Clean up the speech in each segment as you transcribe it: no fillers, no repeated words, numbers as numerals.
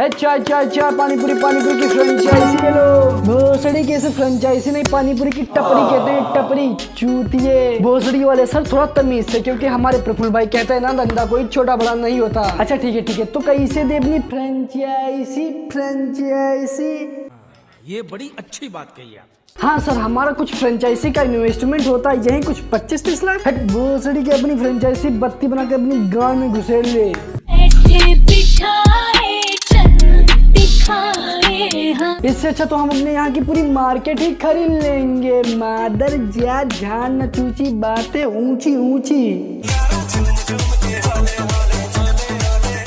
है चाय चाय चाय पानीपुरी की फ्रेंचाइजी ले लो। भोसड़ी की फ्रेंचाइजी नहीं, पानीपुरी की टपरी कहते हैं, टपरी चूतिए। भोसड़ी वाले सर थोड़ा तमीज से, क्योंकि हमारे प्रफुल्ल भाई कहते हैं ना धंधा कोई छोटा बड़ा नहीं होता। अच्छा ठीक है तो कैसे दे अपनी फ्रेंचाइजी। ये बड़ी अच्छी बात कही आप। हाँ सर, हमारा कुछ फ्रेंचाइजी का इन्वेस्टमेंट होता है, यही कुछ 25-30 लाख। भोसड़ी की अपनी फ्रेंचाइजी बत्ती बना के अपनी गांव में घुसेड़ ले। इससे अच्छा तो हम अपने यहाँ की पूरी मार्केट ही खरीद लेंगे। मादर जात ध्यान न चूची, बातें ऊंची ऊंची।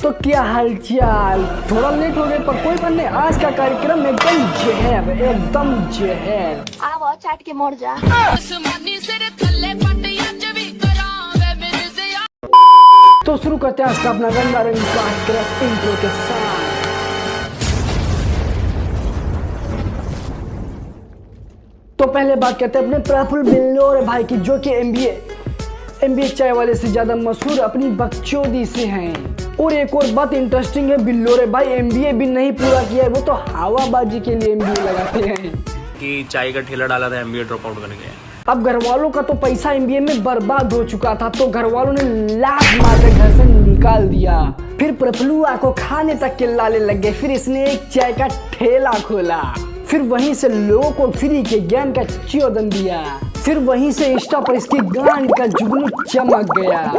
तो क्या हालचाल, थोड़ा लेट हो गए पर कोई बात नहीं, आज का कार्यक्रम एकदम जहर। आओ चाट के मोड़ जा। तो शुरू करते हैं आज का अपना रंगारंग कार्यक्रम इंट्रो के साथ। तो पहले बात करते हैं अपने प्रफुल्ल बिल्लोरे भाई की, जो कि एमबीए चाय वाले से ज्यादा मशहूर अपनी बकचोदी से हैं। और एक और बात इंटरेस्टिंग है, बिल्लोरे भाई एमबीए भी नहीं पूरा किया है, वो तो हवाबाजी के लिए एमबीए लगाते हैं कि चाय का ठेला डाला था, एमबीए ड्रॉप आउट करके। अब घर वालों का तो पैसा एमबीए में बर्बाद हो चुका था, तो घर वालों ने लात मारकर घर से निकाल दिया। फिर प्रफुल्लुआ को खाने तक के लाले लग गए। फिर इसने एक चाय का ठेला खोला, फिर वहीं से लोगों को फ्री के ज्ञान का च्योदन दिया। फिर वहीं से इंस्टा पर इसकी गांड का जुगनू चमक गया।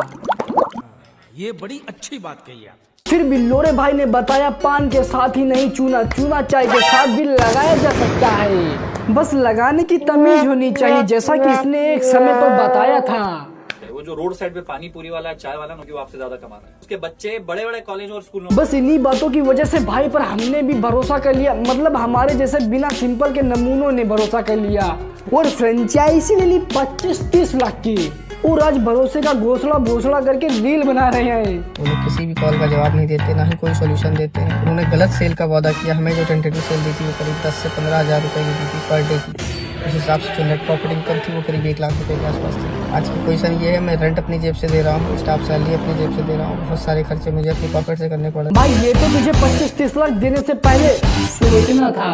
ये बड़ी अच्छी बात कही आप। फिर बिल्लोरे भाई ने बताया पान के साथ ही नहीं, चूना चाय के साथ भी लगाया जा सकता है, बस लगाने की तमीज होनी चाहिए, जैसा कि इसने एक समय पर बताया था। वो जो रोड साइड पे पानी पूरी वाला है, चाय वाला, वो आपसे ज्यादा कमा रहा है। उसके बच्चे बड़े बड़े कॉलेज और स्कूलों में। बस इन्हीं बातों की वजह से भाई पर हमने भी भरोसा कर लिया, मतलब हमारे जैसे बिना सिंपल के नमूनों ने भरोसा कर लिया और फ्रेंचाइजी ले ली 25-30 लाख की। और आज भरोसे का घोषणा करके रील बना रहे हैं। वो लोग किसी भी कॉल का जवाब नहीं देते, ना ही कोई सोल्यूशन देते हैं। उन्होंने गलत सेल का वादा किया। हमें जो टेंटेटिव सेल दी थी वो करीब 10 से 15 हज़ार रुपए की दी थी पर डे की। उस हिसाब से जो नेट प्रॉफिट इनकम थी वो करीब 1 लाख रुपए के आसपास थी। आज की पोजीशन ये है, मैं रेंट अपनी जेब से दे रहा हूँ, स्टाफ सैलरी अपनी जेब से दे रहा हूँ, बहुत सारे खर्चे मुझे अपनी पॉकेट से करने पड़े। भाई ये तो तुझे 25-30 लाख देने से पहले सोचना था।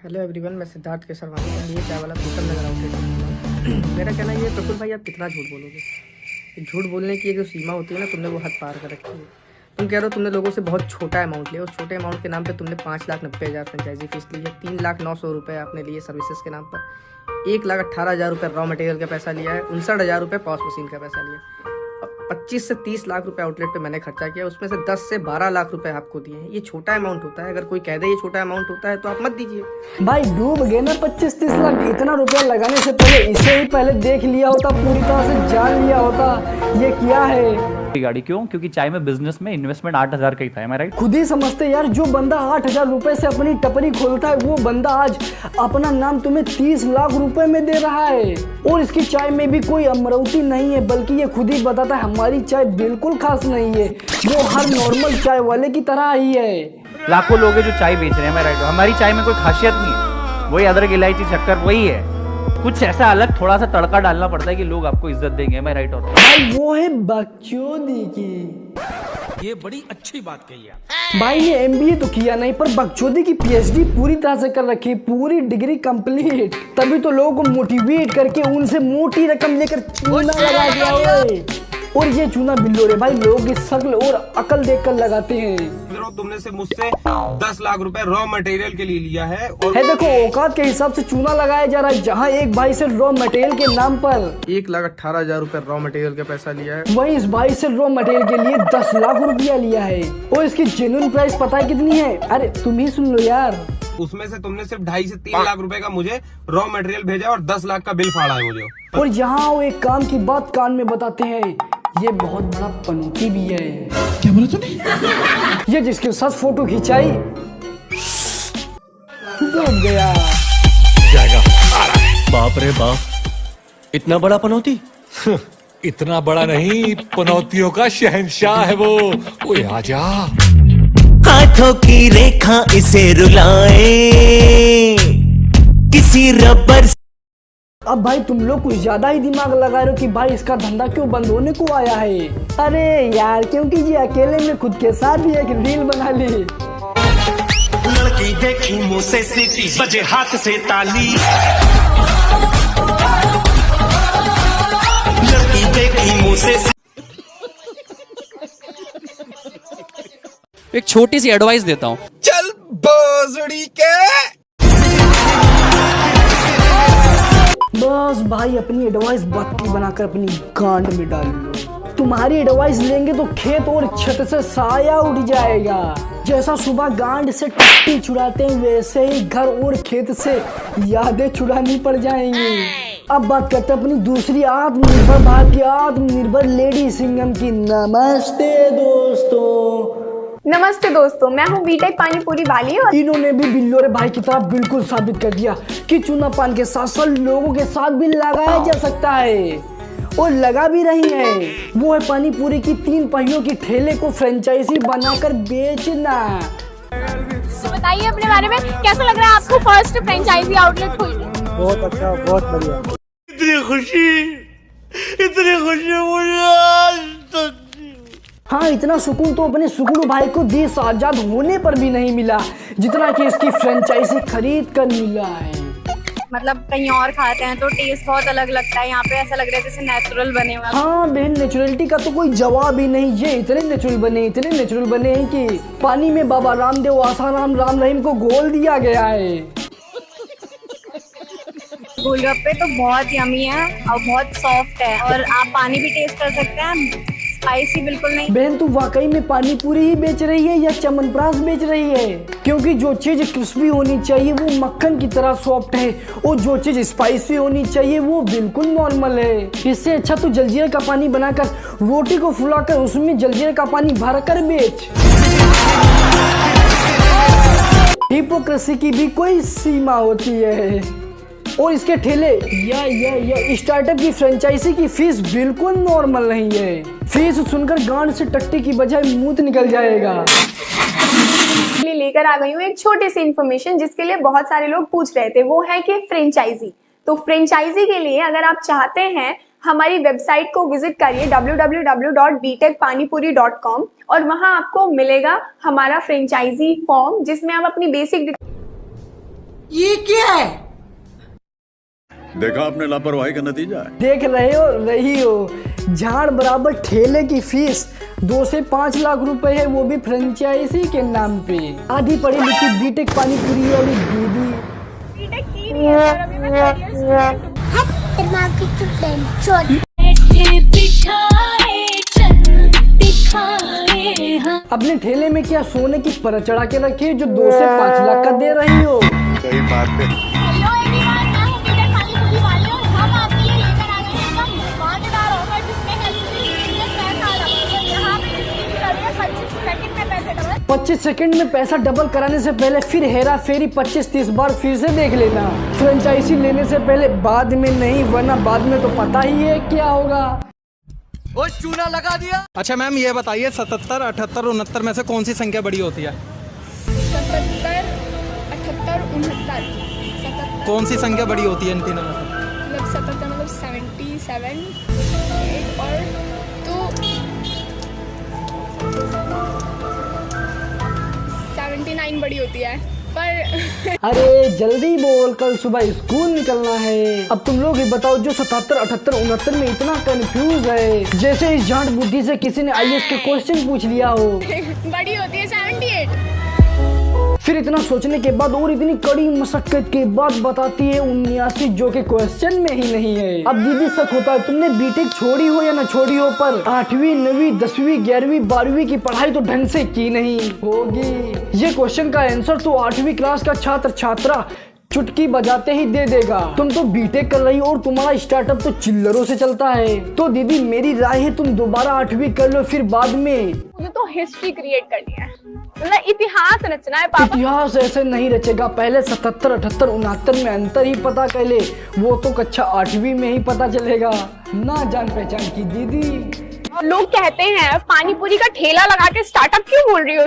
हेलो एवरीवन, मैं सिद्धार्थ के शर्मा, ये चाय वाला होटल नजर आउट। मेरा कहना ये है प्रफुल्ल भाई, आप कितना झूठ बोलोगे। झूठ बोलने की एक जो सीमा होती है ना, तुमने वो हद पार कर रखी है। तुम कह रहे हो तुमने लोगों से बहुत छोटा अमाउंट लिया, उस छोटे अमाउंट के नाम पे तुमने 5,90,000 फ्रेंचाइजी फीस ली है, 3,09,000 रुपये आपने लिए सर्विसेज के नाम पर, 1,18,000 रुपये रॉ मटेरियल का पैसा लिया है, 59,000 रुपये पॉस मशीन का पैसा लिया है। 25 से 30 लाख रुपए आउटलेट पे मैंने खर्चा किया, उसमें से 10 से 12 लाख रुपए आपको दिए हैं। ये छोटा अमाउंट होता है, अगर कोई कह दे ये छोटा अमाउंट होता है तो आप मत दीजिए। भाई डूब गए ना 25-30 लाख। इतना रुपया लगाने से पहले इसे ही पहले देख लिया होता, पूरी तरह से जान लिया होता ये क्या है। गाड़ी क्यों? क्योंकि चाय में बिजनेस में इन्वेस्टमेंट 8,000 का ही था, राइट? खुद ही समझते यार, जो बंदा 8,000 रुपए से अपनी टपरी खोलता है, वो बंदा आज अपना नाम तुम्हें 30 लाख रुपए में दे रहा है। और इसकी चाय में भी कोई अमरौती नहीं है, बल्कि ये खुद ही बताता है हमारी चाय बिल्कुल खास नहीं है, वो हर नॉर्मल चाय वाले की तरह ही है। लाखों लोग हैं जो चाय बेच रहे हैं, राइट? हमारी चाय में कोई खासियत नहीं है, वही अदरक इलायची शक्कर वही है, कुछ ऐसा अलग थोड़ा सा तड़का डालना पड़ता है कि लोग आपको इज्जत देंगे, मैं राइट? और भाई वो है बकचोदी की। ये बड़ी अच्छी बात कही आप। भाई ने एमबीए तो किया नहीं, पर बकचोदी की पीएचडी पूरी तरह से कर रखी, पूरी डिग्री कंप्लीट। तभी तो लोगों को मोटिवेट करके उनसे मोटी रकम लेकर चूना लगा दिया है। और ये चूना बिल्लोरे भाई लोगों की शक्ल और अकल देखकर लगाते हैं। तुमने से मुझसे 10 लाख रुपए रॉ मटेरियल के लिए लिया है और देखो औकात के हिसाब से चूना लगाया जा रहा है, जहाँ एक भाई से रॉ मटेरियल के नाम पर 1,18,000 रुपए रॉ मटेरियल का पैसा लिया है, वही इस भाई से रॉ मटेरियल के लिए 10 लाख रुपया लिया है। और इसकी जेन्युइन प्राइस पता है कितनी है? अरे तुम ही सुन लो यार। उसमें से तुमने सिर्फ 2.5 से 3 लाख रुपए का मुझे रॉ मटेरियल भेजा और 10 लाख का बिल फाड़ा है मुझे। और यहाँ वो एक काम की बात कान में बताते हैं, ये बहुत बड़ा पनौती भी है। क्या बोला तूने? ये जिसके साथ फोटो खिंचाई डूब गया। जाएगा बाप रे बाप, इतना बड़ा पनौती? इतना बड़ा नहीं, पनौतियों का शहंशाह है वो। ओए आजा। हाथों की रेखा इसे रुलाए, किसी रबर अब भाई तुम लोग कुछ ज्यादा ही दिमाग लगा रहे हो कि भाई इसका धंधा क्यों बंद होने को आया है। अरे यार क्योंकि ये अकेले में खुद के साथ ही एक रील बना ली। लड़की देखी मुंह से सीटी बजे हाथ से ताली, लड़की देखी मुंह से। एक छोटी सी एडवाइस देता हूँ, चल बोसड़ी के। बस भाई अपनी एडवाइस बत्ती बनाकर अपनी गांड में डाल लो। तुम्हारी एडवाइस लेंगे तो खेत और छत से साया उठ जाएगा। जैसा सुबह गांड से टट्टी छुड़ाते हैं वैसे ही घर और खेत से यादें छुड़ानी पड़ जाएंगी। अब बात करते हैं अपनी दूसरी आत्मनिर्भर भारत की आत्मनिर्भर लेडी सिंघम की। नमस्ते दोस्तों। नमस्ते दोस्तों, मैं हूँ बीटेक पानीपुरी वाली और इन्होंने भी बिल्लोरे भाई की तरह बिल्कुल साबित कर दिया कि चूना पान के साथ साथ लोगों के साथ भी लगाया जा सकता है और लगा भी रही है। वो है पानीपुरी की 3 पहियों की ठेले को फ्रेंचाइजी बनाकर बेचना। तो बताइए अपने बारे में, कैसा लग रहा है आपको फर्स्ट फ्रेंचाइजी आउटलेट खुल के? बहुत अच्छा, बहुत बढ़िया। इतनी खुशी मुझे। हाँ, इतना सुकून तो अपने सुकून भाई को देश आजाद होने पर भी नहीं मिला जितना कि इसकी फ्रेंचाइजी खरीद कर मिला है। मतलब कहीं और खाते हैं तो टेस्ट बहुत अलग लगता है, यहाँ पे ऐसा लग रहा है जैसे नेचुरल बने हुए। हाँ बहन, नेचुरलिटी का तो कोई जवाब ही नहीं। ये इतने नेचुरल बने हैं कि पानी में बाबा रामदेव, आसाराम, राम रहीम को घोल दिया गया है। गोलगप्पे तो बहुत यमी है और बहुत सॉफ्ट है और आप पानी भी टेस्ट कर सकते हैं, स्पाइसी बिल्कुल नहीं। बहन तू वाकई में पानी पूरी ही बेच रही है या च्यवनप्राश बेच रही है? क्योंकि जो चीज क्रिस्पी होनी चाहिए वो मक्खन की तरह सॉफ्ट है और जो चीज स्पाइसी होनी चाहिए वो बिल्कुल नॉर्मल है। इससे अच्छा तो जलजीरे का पानी बनाकर रोटी को फुलाकर उसमें जलजीरे का पानी भरकर बेच। हिपोक्रेसी की भी कोई सीमा होती है। और इसके ठेले या स्टार्टअप की फ्रेंचाइजी की फीस बिल्कुल नॉर्मल नहीं है। फीस सुनकर गांड से टट्टी की बजाय मूत निकल जाएगा। लेकर आ गई हूँ एक छोटी सी इन्फॉर्मेशन जिसके लिए बहुत सारे लोग पूछ रहे थे, वो है कि फ्रेंचाइजी। तो फ्रेंचाइजी के लिए अगर आप चाहते हैं हमारी वेबसाइट को विजिट करिए www.btekpanipuri.com और वहां आपको मिलेगा हमारा फ्रेंचाइजी फॉर्म जिसमें आप अपनी बेसिक। ये क्या है? देखा आपने लापरवाही का नतीजा है। देख रही हो झाड़ बराबर ठेले की फीस 2 से 5 लाख रुपए है, वो भी फ्रेंचाइजी के नाम पे। आधी पढ़ी लिखी बीटेक पानीपुरी वाली दीदी। बीटेक की नहीं है सर, अभी मैं थर्ड ईयर स्टूडेंट हूं। अपने ठेले में क्या सोने की परत चढ़ा के रखी है जो 2 से 5 लाख का दे रही हो? सही बात है। हेलो एवरीवन, मैं हूं बीटेक पानीपुरी वाली और हम आपके लिए लेकर आ गए हैं एकदम मजेदार ऑफर जिसमें यहाँ पे 25 सेकंड में पैसा डबल कराने से पहले फिर हेरा फेरी 25-30 बार फिर से देख लेना। फ्रेंचाइजी लेने से पहले बाद में नहीं, वरना बाद में तो पता ही है क्या होगा। वो चूना लगा दिया। अच्छा मैम ये बताइए 77, 78, 69 में से कौन सी संख्या बड़ी होती है? 77, 78, 69। कौन सी संख्या बड़ी होती है इन तीनों में से? मतलब 77 मतलब 77, 8 और तो 79 बड़ी होती है पर। अरे जल्दी बोल, कल सुबह स्कूल निकलना है। अब तुम लोग ही बताओ जो 77, 78, 69 में इतना कंफ्यूज है, जैसे इस झांट बुद्धि से किसी ने IAS के क्वेश्चन पूछ लिया हो। बड़ी होती है 78। फिर इतना सोचने के बाद और इतनी कड़ी मशक्कत के बाद बताती है 79 जो कि क्वेश्चन में ही नहीं है। अब दीदी शक होता है तुमने बीटेक छोड़ी हो या ना छोड़ी हो, पर 8वीं 9वीं 10वीं 11वीं 12वीं की पढ़ाई तो ढंग से की नहीं होगी। ये क्वेश्चन का आंसर तो 8वीं क्लास का छात्र छात्रा चुटकी बजाते ही दे देगा। तुम तो बीटेक कर रही हो और तुम्हारा स्टार्टअप तो चिल्लरों से चलता है। तो दीदी मेरी राय है तुम दोबारा 8वीं कर लो, फिर बाद में। मुझे तो हिस्ट्री क्रिएट करनी है, मतलब इतिहास रचना है पापा। इतिहास ऐसे नहीं रचेगा, पहले 77, 78, 69 में अंतर ही पता कर ले, वो तो कक्षा 8वीं में ही पता चलेगा। ना जान पहचान की दीदी। लोग कहते हैं पानीपुरी का ठेला लगा के स्टार्टअप क्यों बोल रही हो?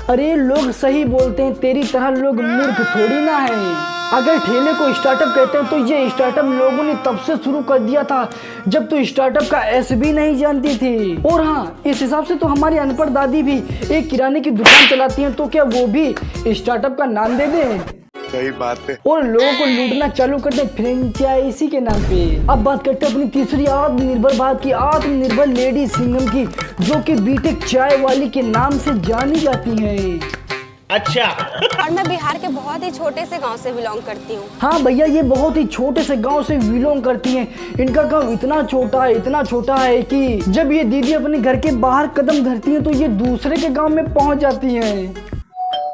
अरे लोग सही बोलते हैं, तेरी तरह लोग मूर्ख थोड़ी ना है। अगर ठेले को स्टार्टअप कहते हैं तो ये स्टार्टअप लोगों ने तब से शुरू कर दिया था जब तो स्टार्टअप का एस भी नहीं जानती थी। और हाँ, इस हिसाब से तो हमारी अनपढ़ दादी भी एक किराने की दुकान चलाती हैं, तो क्या वो भी स्टार्टअप का नाम दे दें? सही बात है। और लोगों को लूटना चालू करते फ्रेंचाइजी के नाम पे। अब बात करते हैं अपनी तीसरी आत्मनिर्भर बात की, आत्मनिर्भर लेडी सिंघम की, जो कि बीटेक चाय वाली के नाम से जानी जाती है। अच्छा। और मैं बिहार के बहुत ही छोटे से गांव से बिलोंग करती हूँ। हाँ भैया, ये बहुत ही छोटे से गांव से बिलोंग करती हैं। इनका गांव इतना छोटा है कि जब ये दीदी अपने घर के बाहर कदम धरती हैं तो ये दूसरे के गांव में पहुंच जाती हैं।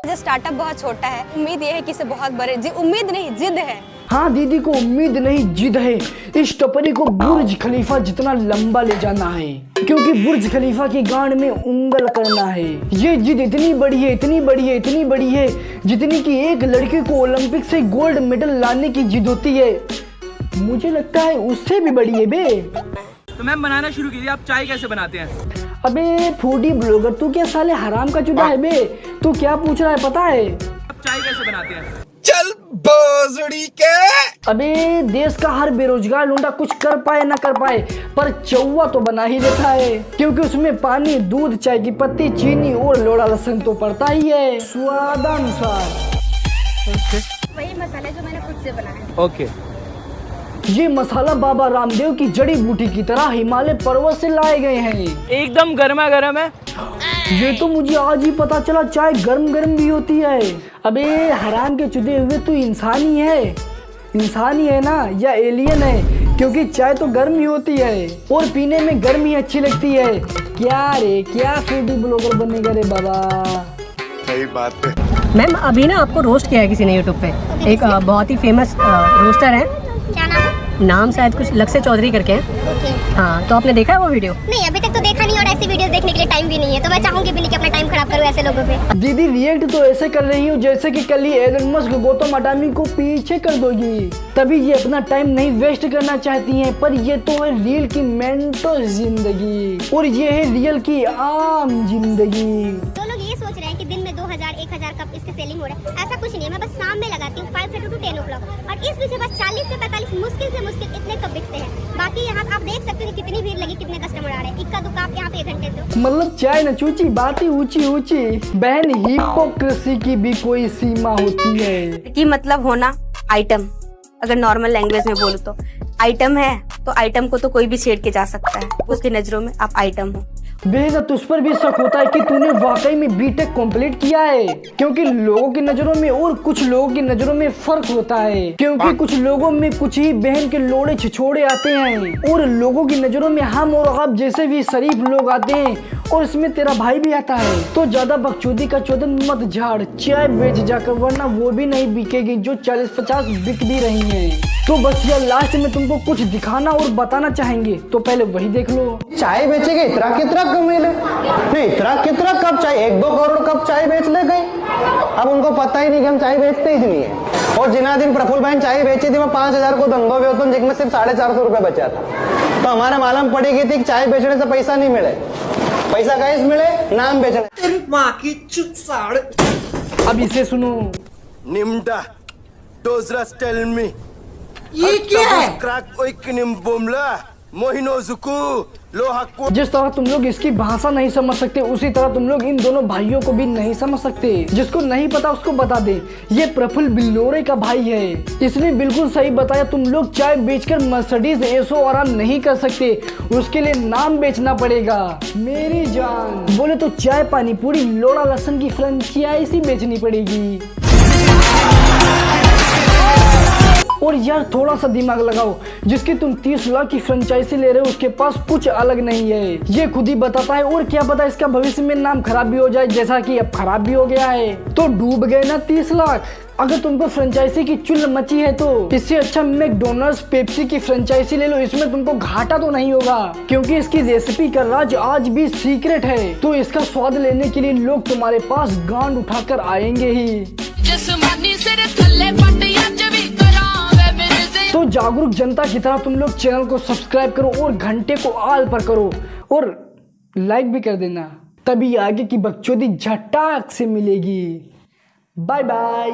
स्टार्टअप बहुत छोटा है, उम्मीद ये है कि इसे बहुत बड़े, उम्मीद नहीं जिद है। हाँ, दीदी को उम्मीद नहीं जिद है। इस टपरी को बुर्ज खलीफा जितना लंबा ले जाना है, क्योंकि बुर्ज खलीफा की गांड में उंगल करना है। ये जिद इतनी बड़ी है जितनी कि एक लड़के को ओलंपिक से गोल्ड मेडल लाने की जिद होती है। मुझे लगता है उससे भी बड़ी है बे। तो मैम बनाना शुरू कीजिए। आप चाय कैसे बनाते हैं? अबे फूडी ब्लॉगर, तू क्या साले हराम का चुदा है बे? तू क्या पूछ रहा है पता है? आप चाय कैसे बनाते हैं? चल बोजड़ी के। अबे देश का हर बेरोजगार लूंडा कुछ कर पाए ना कर पाए, पर चौवा तो बना ही देता है, क्योंकि उसमें पानी, दूध, चाय की पत्ती, चीनी और लोड़ा लहसुन तो पड़ता ही है, स्वादानुसार। वही मसाला जो मैंने खुद से बनाया। ओके। ये मसाला बाबा रामदेव की जड़ी बूटी की तरह हिमालय पर्वत से लाए गए हैं। एकदम गर्मा गर्म है। ये तो मुझे आज ही पता चला, चाय गरम गरम भी होती है। अबे हराम के चुदे हुए, तू इंसान ही है ना, या एलियन है? क्योंकि चाय तो गर्म ही होती है और पीने में गर्म ही अच्छी लगती है। क्या फूडी ब्लॉगर बनेगा रे बाबा? सही बात है। मैम अभी ना आपको रोस्ट किया है किसी ने यूट्यूब पे, एक बहुत ही फेमस रोस्टर है, क्या नाम शायद कुछ लक्ष्य चौधरी करके है। हाँ, तो आपने देखा है वो वीडियो? नहीं, अभी तक तो देखा नहीं, और ऐसी वीडियोस देखने के लिए टाइम भी नहीं है, तो मैं चाहूंगी भी नहीं कि अपना टाइम खराब करूं ऐसे लोगों पे। दीदी रिएक्ट तो ऐसे कर रही हूँ जैसे कि कल ही एलन मस्क गौतम अडानी को पीछे कर दोगी, तभी ये अपना टाइम नहीं वेस्ट करना चाहती हैं। पर ये तो है रियल की मेंटो जिंदगी, और ये है रियल की आम जिंदगी। तो लोग ये सोच रहे हैं कि दिन में 2000-1000 कप इसकी सेलिंग हो रहा है, ऐसा कुछ नहीं है। मैं बस शाम में लगाती हूँ 5:30 to 10 o'clock, और इस बीच बस 40 से 45 मुश्किल से मुश्किल इतने कप बिकते हैं। बाकी यहाँ आप देख सकते हैं कितनी भीड़ लगी, कितने कस्टमर आ रहे हैं। इक्का दुक्का आप यहाँ पे 1 घंटे से। मतलब चाय न चूची, बात ही ऊंची बहन, हिपोक्रेसी की भी कोई सीमा होती है। कि मतलब होना आइटम, अगर नॉर्मल लैंग्वेज में बोलूँ तो आइटम है, तो आइटम को तो कोई भी छेड़ के जा सकता है, उसकी नजरों में आप आइटम हो। बेहद तुझ पर भी शक होता है कि तूने वाकई में बीटेक कंप्लीट किया है, क्योंकि लोगों की नजरों में और कुछ लोगों की नजरों में फर्क होता है, क्योंकि कुछ लोगों में कुछ ही बहन के लोड़े छिछोड़े आते हैं और लोगों की नजरों में हम और आप जैसे भी शरीफ लोग आते हैं, और इसमें तेरा भाई भी आता है। तो ज्यादा बकचोदी का चोदन मत झाड़, चाय बेच जाकर, वरना वो भी नहीं बिकेगी जो 40-50 बिक भी रही है। तो बस यार लास्ट में तुमको कुछ दिखाना और बताना चाहेंगे, तो पहले वही देख लो। चाय बेचेंगे इतना कितना कमेले, नहीं इतना कितना कप चाय, 1-2 करोड़ कप चाय बेच ले गए। अब उनको पता ही नहीं कि हम चाय बेचते ही नहीं है। और जिना दिन प्रफुल्ल भाई चाय बेची थी, वो 5000 को धंधो वेतन, जिसमें सिर्फ 450 रुपए बचा था। तो हमारे मालूम पड़ी गई थी कि चाय बेचने से पैसा नहीं मिले, पैसा कैसे मिले? नाम बेचने। तेरी माँ की चुत साड़। अब इसे सुनो। निम्डा डोजरस टेल मी ये क्या है? क्रैक ओइकनिम बोमला मोहिनोजुकु लोहाकु। जिस तरह तुम लोग इसकी भाषा नहीं समझ सकते, उसी तरह तुम लोग इन दोनों भाइयों को भी नहीं समझ सकते। जिसको नहीं पता उसको बता दे, ये प्रफुल्ल बिल्लोरे का भाई है। इसने बिल्कुल सही बताया, तुम लोग चाय बेचकर मर्सिडीज एसो आराम नहीं कर सकते, उसके लिए नाम बेचना पड़ेगा। मेरी जान बोले तो चाय पानी पूरी लोड़ा लहसुन की फ्रेंचाइजी बेचनी पड़ेगी। और यार थोड़ा सा दिमाग लगाओ, जिसकी तुम 30 लाख की फ्रेंचाइजी ले रहे हो उसके पास कुछ अलग नहीं है, ये खुद ही बताता है। और क्या पता इसका भविष्य में नाम खराब भी हो जाए, जैसा कि अब खराब भी हो गया है। तो डूब गए ना 30 लाख। अगर तुमको फ्रेंचाइजी की चुल मची है तो इससे अच्छा मैकडोनल्ड्स, पेप्सी की फ्रेंचाइजी ले लो, इसमें तुमको घाटा तो नहीं होगा, क्योंकि इसकी रेसिपी का राज आज भी सीक्रेट है। तो इसका स्वाद लेने के लिए लोग तुम्हारे पास गांड उठाकर आएंगे ही। तो जागरूक जनता की तरह तुम लोग चैनल को सब्सक्राइब करो और घंटे को आल पर करो और लाइक भी कर देना, तभी आगे की बकचोदी झटाक से मिलेगी। Bye bye.